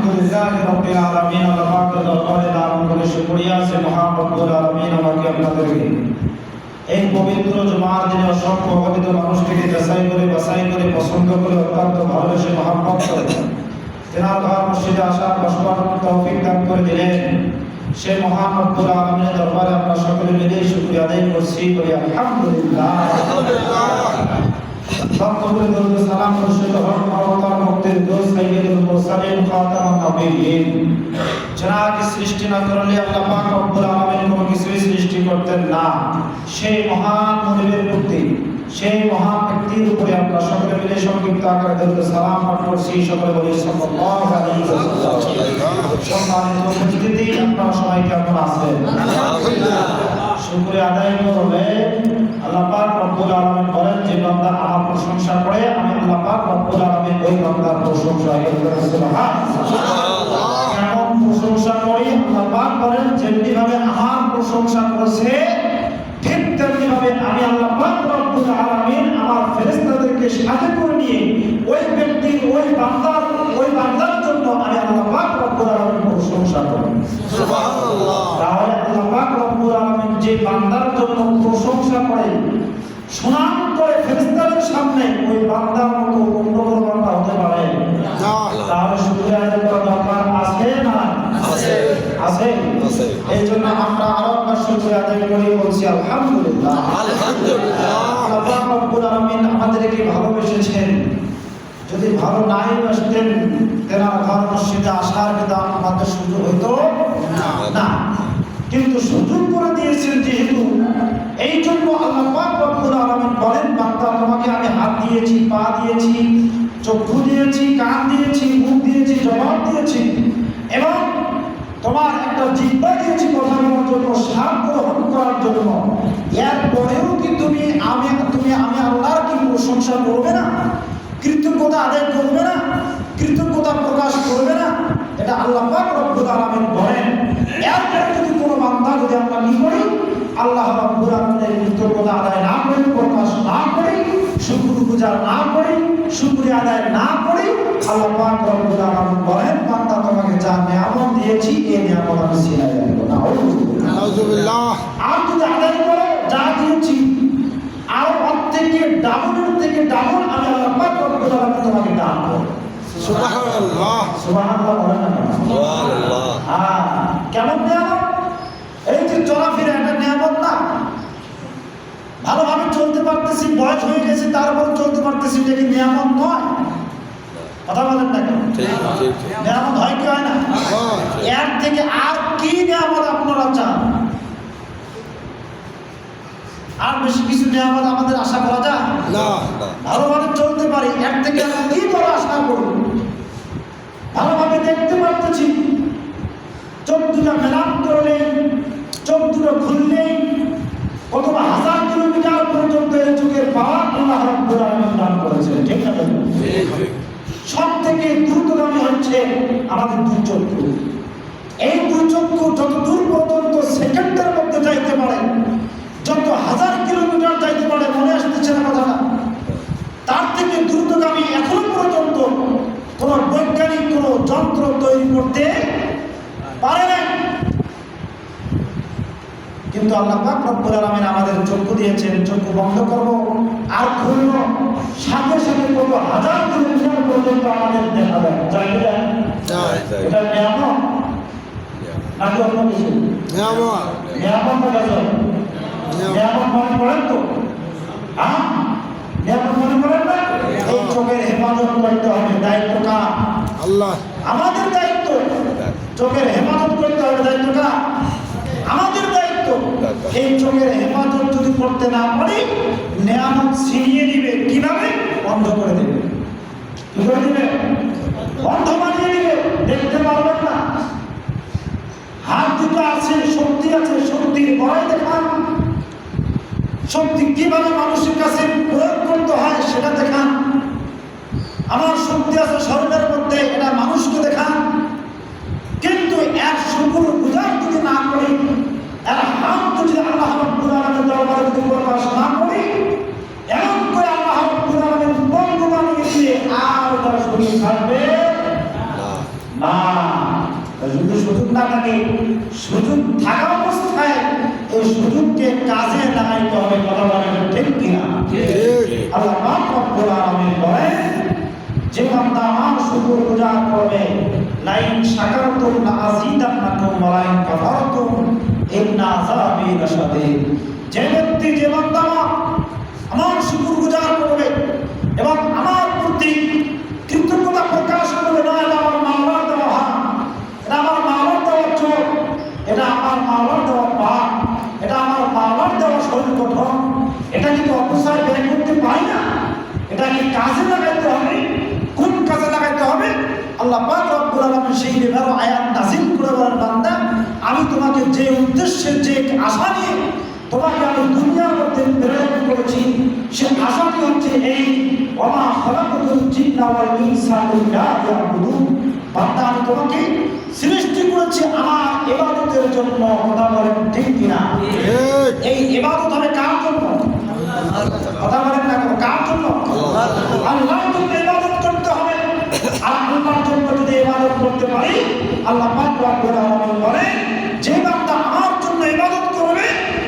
আলহামদুলিল্লাহি রাব্বিল আলামিন। আল্লাহ পাকের দরবারে লাখ কোটি শুকরিয়া আছে মহান রব্বুল আলামিন আমাকে আপনাদেরকে এই পবিত্র জুমার দিনে অসংখ্য অগণিত মানুষটিকে যাচাই করে বাছাই করে পছন্দ করে অত্যন্ত ভালোবেসে মহব্বত করে তেনার ঘর মসজিদে আসার বসবার তৌফিক দান করে দিলেন। সেই মহান রব্বুল আলামিনের দরবারে আমরা সকলে মিলে শুকরিয়া আদায় করছি, বলি আলহামদুলিল্লাহ। সকলে দরুদ সালাম বর্ষিত হোক মানবতার মুক্তির দোষ সাইয়্যিদুল মুরসালিন খাতামুন নবিয়্যিন। যাকে সৃষ্টি না করলে আল্লাহ পাক রব্বুল আলামিন কোনো কিছুই সৃষ্টি করতেন না। সেই মহান মনিবের প্রতি সেই মহান ব্যক্তির উপরে আমরা সকলে মিলে সংক্ষিপ্ত আকারে দরুদ সালাম পাঠ করছি। সকলে বলি সাল্লাল্লাহু আলাইহি ওয়াসাল্লাম। সম্মানিত উপস্থিতি, আপনারা সবাই কেমন আছেন? আলহামদুলিল্লাহ। শুকরিয়া আদায় করবে আল্লাহ পাক রব্বুল আলামিন বলেন, যে বান্দা আমার প্রশংসা করে আমি আল্লাহ পাক রব্বুল আলামিন ওই বান্দার প্রশংসা করি। সুবহানাল্লাহ। কেমন প্রশংসা করি? আল্লাহ পাক বলেন, যেমনি ভাবে আমার প্রশংসা করেছে ঠিক তেমনি ভাবে আমি আল্লাহ পাক রব্বুল আলামিন আমার ফেরেশতাদেরকে সাথে করে নিয়ে ওই ব্যক্তির ওই বান্দার জন্য আমি আল্লাহ পাক রব্বুল আলামিন প্রশংসা করি। সুবহানাল্লাহ। তাহলে আল্লাহ পাক রব্বুল আলামিন যে বান্দার জন্য প্রশংসা করে সুনাম করে ফেরেশতাদের সামনে, ওই বান্দার মতো অন্য কোনো বান্দা হতে পারে না। তাহলে শুকরিয়া আদায় করার দরকার আছে না? আছে, আছে। এই জন্য আমরা আরো একবার শুকরিয়া আদায় করি, বলছি আলহামদুলিল্লাহ। আলহামদুলিল্লাহ। আল্লাহ রব্বুল আলামিন আমাদেরকে ভালোবেসেছেন। যদি ভালো নাই বাসতেন তেনার ঘর মসজিদে আসার কিন্তু আমাদের সুযোগ হইতো না, কিন্তু সুযোগ করে দিয়েছেন যেহেতু, এই জন্য আল্লাহ পাক রব্বুল আলামিন বলেন, বান্দা তোমাকে আমি হাত দিয়েছি, পা দিয়েছি, চক্ষু দিয়েছি, কান দিয়েছি, মুখ দিয়েছি, জবান দিয়েছি এবং তোমার একটা জিহ্বা দিয়েছি কথা বলার জন্য, স্বাদ গ্রহণ করার জন্য। এরপরেও কি তুমি আল্লাহর কি প্রশংসা করবে না? কৃতজ্ঞতা আদায় করবে না? কৃতজ্ঞতা প্রকাশ করবে না? এটা আল্লাহ পাক রব্বুল আলামিন বলেন। এরপরে যদি কোনো বান্দা যদি আমরা কি করি, আল্লাহ রব্বুল আলামিনের কৃতজ্ঞতা আদায় না করি, প্রকাশ না করি, শুকরগুজার না করি, শুকরিয়া আদায় না করি, আল্লাহ পাক রব্বুল আলামিন বলেন, বান্দা তোমাকে যা নিয়ামত দিয়েছি এই নিয়ামত আমি ছিনাই দেব না। নাউযুবিল্লাহ। আর যদি আদায় করো যা দিয়েছি আর অর্ধেকের ডাবলের থেকে ডাবল আমি আল্লাহ পাক রব্বুল আলামিন তোমাকে দান করব। সুবহানাল্লাহ। সুবহানাল্লাহ বলেন না? সুবহানাল্লাহ। কেমন নিয়ামত? এই যে চলাফেরা একটা নিয়ামত না? ভালোভাবে চলতে পারতেছি, বয়স হয়ে গেছে তারপর চলতে পারতেছি, এটা কি নিয়ামত নয়? কথা বলেন না কেন? নিয়ামত হয় কি হয় না? এর থেকে আর কি নিয়ামত আপনারা চান? আর বেশি কিছু নিয়ামত আমাদের আশা করা যায় না। ভালোভাবে চলতে পারি, এর থেকে আমরা কি বড় আশা করব? ভালোভাবে দেখতে পারতেছি, চোখ দুটো মেলাপ করলেই, চোখ দুটো খুললেই অথবা 1000 কিলোমিটার পর্যন্ত এই চোখের পাওয়ার আল্লাহ রাব্বুল আলামিন দান করেছেন। ঠিক না? সব থেকে দ্রুতগামী হচ্ছে আমাদের দুই চক্ষু। এই দুই চক্ষু যত দূর পর্যন্ত সেকেন্ডের মধ্যে যাইতে পারে, যত 1000 কিলোমিটার যাইতে পারে, মনে আসতেছে না কথাটা? তার থেকে দ্রুতগামী এখনো পর্যন্ত কোন বৈজ্ঞানিক কোন যন্ত্র তৈরি করতে পারে না। কিন্তু আল্লাহ পাক রব্বুল আলামিন আমাদের চক্ষু দিয়েছেন, চক্ষু বন্ধ করব আর খুলব, সাথে সাথে কত 1000 কিলোমিটার পর্যন্ত আমাদের দেখা যায়। এটা নিয়ামত নাকি অন্য কিছু? নিয়ামত। নিয়ামত না গেছে? নিয়ামত মনে করেন তো? নিয়ামত মনে করেন না? এই চোখের হেফাজত করতে হবে, দায়িত্ব কার? আল্লাহ। আমাদের দায়িত্ব চোখের হেফাজত করতে হবে, দায়িত্ব কার? আমাদের দায়িত্ব। এই চোখের হেফাজত যদি করতে না পারি, নিয়ামত ছিনিয়ে দিবে। কিভাবে? বন্ধ করে দেবে। কি করে দিবে? বন্ধ বানিয়ে দিবে, দেখতে পারবেন না। হাত দুটো আছে, শক্তি আছে, শক্তির বড়াই দেখান। শক্তি কিভাবে মানুষের কাছে প্রয়োগ করতে হয় সেটা দেখান। আমার শক্তি আছে শরীরের মধ্যে, এটা মানুষকে দেখান। কিন্তু এর শুকরগুজার যদি না করি, এর হাত যদি আল্লাহ রাব্বুল আলামিনের দরবারে যদি প্রকাশ না করি, এমন করে আল্লাহ রাব্বুল আলামিন বন্ধ বানিয়ে দিয়ে আর তার শরীর থাকবে না। সুন্নাহটাকে সুযোগ থাকা অবস্থায় এই সুযোগকে কাজে লাগাইতে হবে। কথা বলেন ঠিক কিনা? আল্লাহ পাক রব্বুল আলামিন বলেন, যে বান্দা আমার শুকরগুজার করবে, লাইন শাকারতুম লাযীদান্নাকুম ওয়া লাইন কাফারতুম ইন্না আযাবি লাশাদীদ। যে ব্যক্তি, যে বান্দা আমার শুকরগুজার করবে এবং আমার প্রতি কৃতজ্ঞতা প্রকাশ করবে, না এটা আমার মাওলার দেওয়া হাত, এটা আমার মাওলার দেওয়া চোখ, এটা আমার মাওলার দেওয়া পা, এটা আমার মাওলার দেওয়া শরীর গঠন, এটা কিন্তু অপচয় ব্যয় করতে পারি না, এটা কি কাজে লাগাইতে হবে। কোন কাজে লাগাইতে হবে? আল্লাহ পাক রব্বুল আলামিন সেই ব্যাপারে আয়াত নাযিল করে বলেন, বান্দা আমি তোমাকে যে উদ্দেশ্যে, যে আশা নিয়ে তোমাকে আমি দুনিয়ার মধ্যে প্রেরণ করেছি, সে আশাটি হচ্ছে এই, ওমা খালাকাতুল জিন্না ওয়াল ইনসানা ইল্লা লিয়াবুদুন। বান্দা আমি তোমাকে সৃষ্টি করেছি আমার ইবাদতের জন্য। কথা বলেন ঠিক কিনা? এই ইবাদত হবে কার জন্য? কথা বলেন না, কার জন্য? আল্লাহর জন্য ইবাদত করতে হবে। আর আল্লাহর জন্য যদি ইবাদত করতে পারি, আল্লাহ পাক রব্বুল আলামিন বলেন, যে বান্দা আমার জন্য ইবাদত করবে,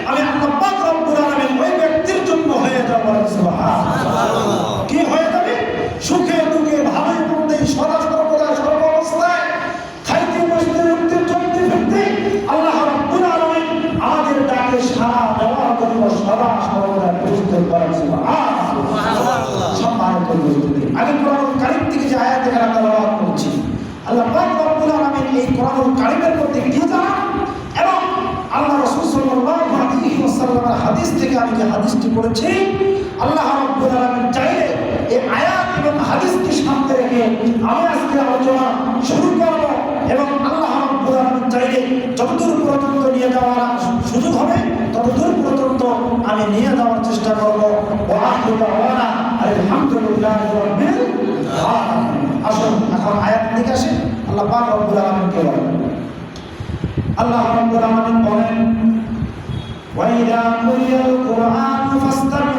আমি আল্লাহ পাক রব্বুল আলামিন ওই ব্যক্তির জন্য হয়ে যাব। সুবহানাল্লাহ। কি হয়ে যাবে? সুখে দুঃখে, ভালোই মন্দে, সদা সর্বদা, সর্বাবস্থায়, খাইতে বসতে, উঠতে চলতে ফিরতে আল্লাহ রব্বুল আলামিন আমাদের ডাকে সাড়া দেওয়ার জন্য সদা সর্বদা প্রস্তুত করেন। সুবহানাল্লাহ। সম্মানিত উপস্থিতি, আমি কোরআনুল কারীম থেকে যে আয়াত এখানে তেলাওয়াত করছি, আল্লাহ পাক রব্বুল আলামিন এই কোরআনুল কারীমের মধ্যে কি জানান এবং আল্লাহ রাসূল সাল্লাল্লাহু আলাইহি ওয়াসাল্লামের হাদিস থেকে আমি যে হাদিসটি পড়েছি, আল্লাহ রাব্বুল আলামিন চাইলে এই আয়াত এবং হাদিসকে সামনে রেখে আমি আজকে আলোচনা শুরু করব এবং আল্লাহ রাব্বুল আলামিন চাইলে যতদূর পর্যন্ত নিয়ে যাওয়ার সুযোগ হবে ততদূর পর্যন্ত আমি নিয়ে যাওয়ার চেষ্টা করব। ওয়া আখিরু দাওয়ানা আলহামদুলিল্লাহি রাব্বিল আলামিন। আসুন এখন আয়াত দিকে আসি। আল্লাহ পাক রব্বুল আলামিন কে বলেন? আল্লাহ রাব্বুল আলামিন বলেন, ওয়া ইযা কুরিয়াল কুরআনু ফাসতামি